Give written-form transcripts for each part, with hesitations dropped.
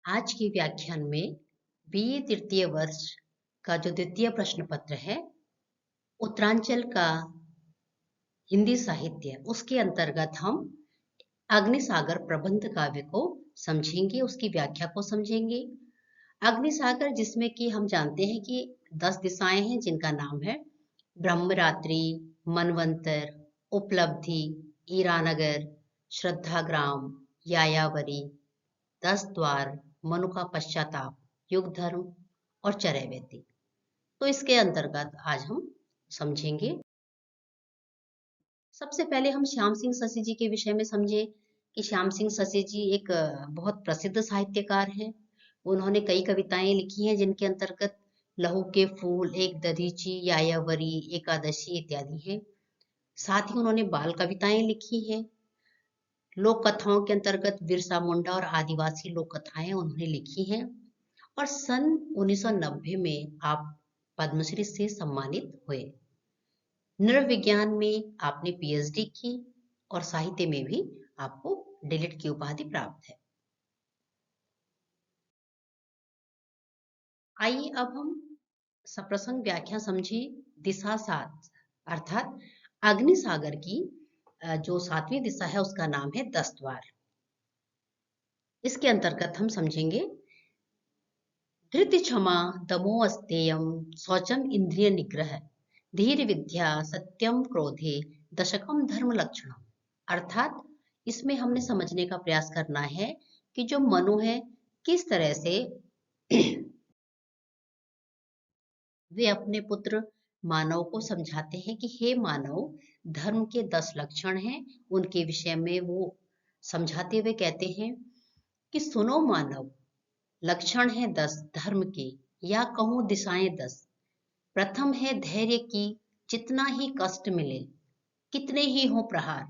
आज के व्याख्यान में बीए तृतीय वर्ष का जो द्वितीय प्रश्न पत्र है उत्तरांचल का हिंदी साहित्य, उसके अंतर्गत हम अग्निसागर प्रबंध काव्य को समझेंगे, उसकी व्याख्या को समझेंगे। अग्निसागर जिसमें कि हम जानते हैं कि 10 दिशाएं हैं जिनका नाम है ब्रह्मरात्रि, मनवंतर, उपलब्धि, ईरानगर, श्रद्धाग्राम, यायावरी, 10 द्वार, मनु का पश्चाताप, युग धर्म और चरैवेति। तो इसके अंतर्गत आज हम समझेंगे। सबसे पहले हम श्याम सिंह शशि जी के विषय में समझे कि श्याम सिंह शशि जी एक बहुत प्रसिद्ध साहित्यकार हैं। उन्होंने कई कविताएं लिखी हैं जिनके अंतर्गत लहू के फूल, एक दधीची, यायावरी, एकादशी इत्यादि हैं। साथ ही उन्होंने बाल कविताएं लिखी हैं। लोक कथाओं के अंतर्गत बिरसा मुंडा और आदिवासी लोक कथाएं उन्होंने लिखी हैं। और सन 1990 में आप पद्मश्री से सम्मानित हुए। नृविज्ञान में आपने पीएचडी की और साहित्य में भी आपको डीलिट की उपाधि प्राप्त है। आइए अब हम सप्रसंग व्याख्या समझे। दिशा 7 अर्थात अग्निसागर की जो 7वीं दिशा है उसका नाम है 10 द्वार। इसके अंतर्गत हम समझेंगे धृति क्षमा दमो अस्तेयम शौचम इंद्रिय निग्रह धीर विद्या सत्यम क्रोधे दशकम धर्म लक्षणम। अर्थात इसमें हमने समझने का प्रयास करना है कि जो मनु है किस तरह से वे अपने पुत्र मानव को समझाते हैं कि हे मानव, धर्म के 10 लक्षण हैं। उनके विषय में वो समझाते हुए कहते हैं कि सुनो मानव, लक्षण है 10 धर्म के, या कहूं दिशाएं 10। प्रथम है धैर्य की, जितना ही कष्ट मिले, कितने ही हो प्रहार,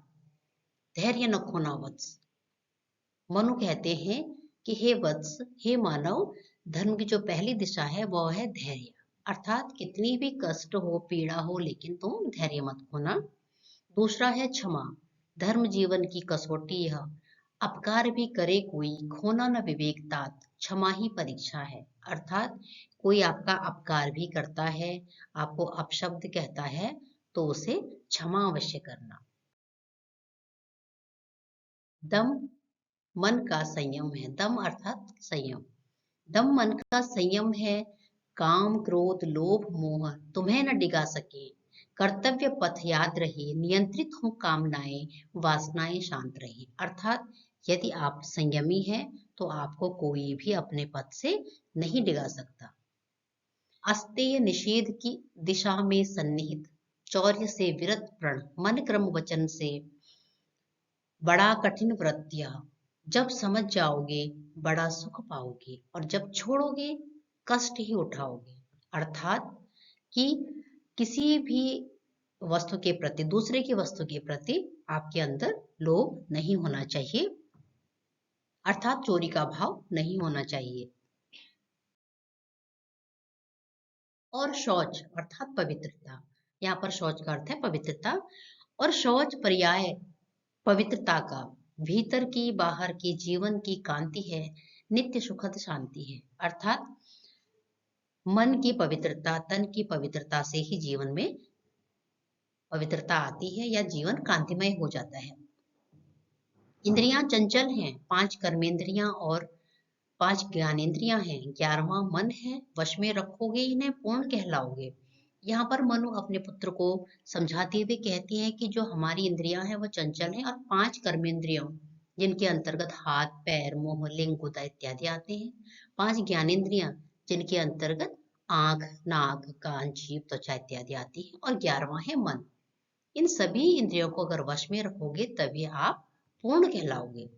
धैर्य न खोना वत्स। मनु कहते हैं कि हे वत्स, हे मानव, धर्म की जो पहली दिशा है वह है धैर्य, अर्थात कितनी भी कष्ट हो, पीड़ा हो, लेकिन तुम धैर्य मत खोना। दूसरा है क्षमा, धर्म जीवन की कसौटी है, अपकार भी करे कोई, खोना न विवेक तात, क्षमा ही परीक्षा है। अर्थात कोई आपका अपकार भी करता है, आपको अपशब्द कहता है, तो उसे क्षमा अवश्य करना। दम मन का संयम है, दम अर्थात संयम। दम मन का संयम है, काम क्रोध लोभ मोह तुम्हें न डिगा सके, कर्तव्य पथ याद रहे, नियंत्रित हो कामनाएं, वासनाएं शांत रहे। अर्थात यदि आप संयमी हैं तो आपको कोई भी अपने पथ से नहीं डिगा सकता। अस्तेय निषेध की दिशा में सन्निहित, चौर्य से विरत प्रण, मन क्रम वचन से बड़ा कठिन व्रत यह, जब समझ जाओगे बड़ा सुख पाओगे, और जब छोड़ोगे कष्ट ही उठाओगे। अर्थात कि किसी भी वस्तु के प्रति, दूसरे की वस्तु के प्रति आपके अंदर लोभ नहीं होना चाहिए, अर्थात चोरी का भाव नहीं होना चाहिए। और शौच अर्थात पवित्रता, यहाँ पर शौच का अर्थ है पवित्रता। और शौच पर्याय पवित्रता का, भीतर की बाहर की जीवन की कांति है, नित्य सुखद शांति है। अर्थात मन की पवित्रता, तन की पवित्रता से ही जीवन में पवित्रता आती है या जीवन कांतिमय हो जाता है। इंद्रियां चंचल हैं, 5 कर्मेंद्रियां और 5 ज्ञानेंद्रियां हैं, 11वां मन है, वश में रखोगे इन्हें पूर्ण कहलाओगे। यहाँ पर मनु अपने पुत्र को समझाते हुए कहती है कि जो हमारी इंद्रियां हैं वो चंचल हैं, और 5 कर्मेंद्रियों जिनके अंतर्गत हाथ पैर मुंह लिंग गुदा इत्यादि आते हैं, 5 ज्ञानेंद्रियां जिनके अंतर्गत आंख नाक कान जीभ त्वचा इत्यादि आती है, और 11वां है मन। इन सभी इंद्रियों को अगर वश में रखोगे तभी आप पूर्ण कहलाओगे।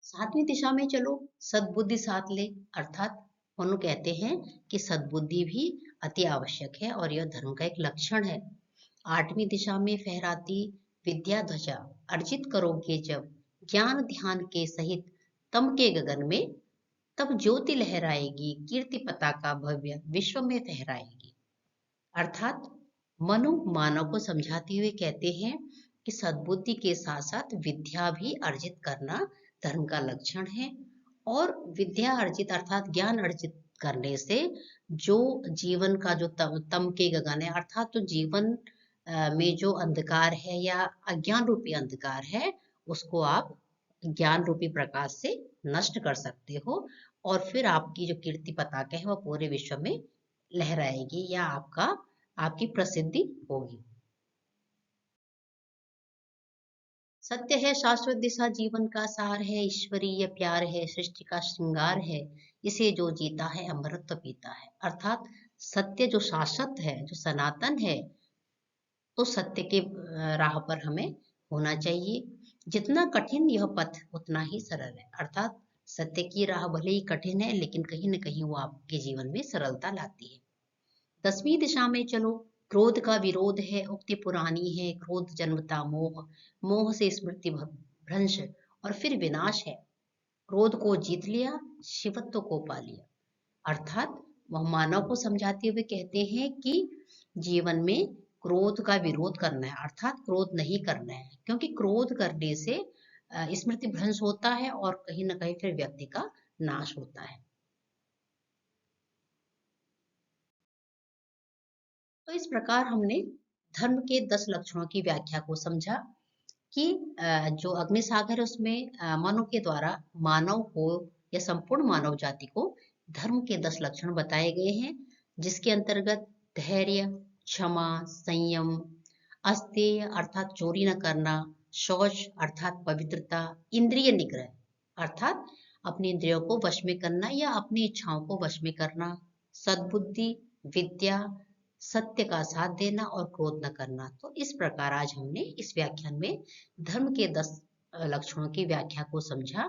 7वीं दिशा में चलो, सद्बुद्धि साथ ले। अर्थात मनु कहते हैं कि सद्बुद्धि भी अति आवश्यक है और यह धर्म का एक लक्षण है। 8वीं दिशा में फहराती विद्या ध्वजा, अर्जित करोगे जब ज्ञान ध्यान के सहित तम के गगन में, तब ज्योति लहराएगी, कीर्ति पताका भव्य विश्व में फहराएगी। अर्थात मनु मानव को समझाते हुए कहते हैं कि सद्बुद्धि के साथ साथ विद्या भी अर्जित करना धर्म का लक्षण है। और विद्या अर्जित अर्थात ज्ञान अर्जित करने से जो जीवन का जो तम के गगन है, अर्थात जो जीवन में जो अंधकार है या अज्ञान रूपी अंधकार है, उसको आप ज्ञान रूपी प्रकाश से नष्ट कर सकते हो। और फिर आपकी जो कीर्ति पताका है वो पूरे विश्व में लहराएगी या आपकी प्रसिद्धि होगी। सत्य है शाश्वत दिशा, जीवन का सार है, ईश्वरीय प्यार है, सृष्टि का श्रृंगार है, इसे जो जीता है अमृत पीता है। अर्थात सत्य जो शाश्वत है, जो सनातन है, तो सत्य के राह पर हमें होना चाहिए। जितना कठिन यह पथ उतना ही सरल है। अर्थात सत्य की राह भले ही कठिन है, लेकिन कहीं ना कहीं वो आपके जीवन में सरलता लाती है। 10वीं दिशा में चलो। क्रोध का विरोध है, उक्ति पुरानी है, क्रोध जन्मता मोह, मोह से स्मृति भ्रंश और फिर विनाश है। क्रोध को जीत लिया, शिवत्व को पा लिया। अर्थात वह मानव को समझाते हुए कहते हैं कि जीवन में क्रोध का विरोध करना है, अर्थात क्रोध नहीं करना है, क्योंकि क्रोध करने से स्मृति भ्रंश होता है और कहीं ना कहीं फिर व्यक्ति का नाश होता है। तो इस प्रकार हमने धर्म के 10 लक्षणों की व्याख्या को समझा कि जो अग्नि सागर है उसमें मनु के द्वारा मानव को या संपूर्ण मानव जाति को धर्म के 10 लक्षण बताए गए हैं, जिसके अंतर्गत धैर्य, क्षमा, संयम, अस्तेय अर्थात चोरी न करना, शौच अर्थात पवित्रता, इंद्रिय निग्रह अर्थात अपनी इंद्रियों को वश में करना या अपनी इच्छाओं को वश में करना, सद्बुद्धि, विद्या, सत्य का साथ देना और क्रोध न करना। तो इस प्रकार आज हमने इस व्याख्यान में धर्म के 10 लक्षणों की व्याख्या को समझा।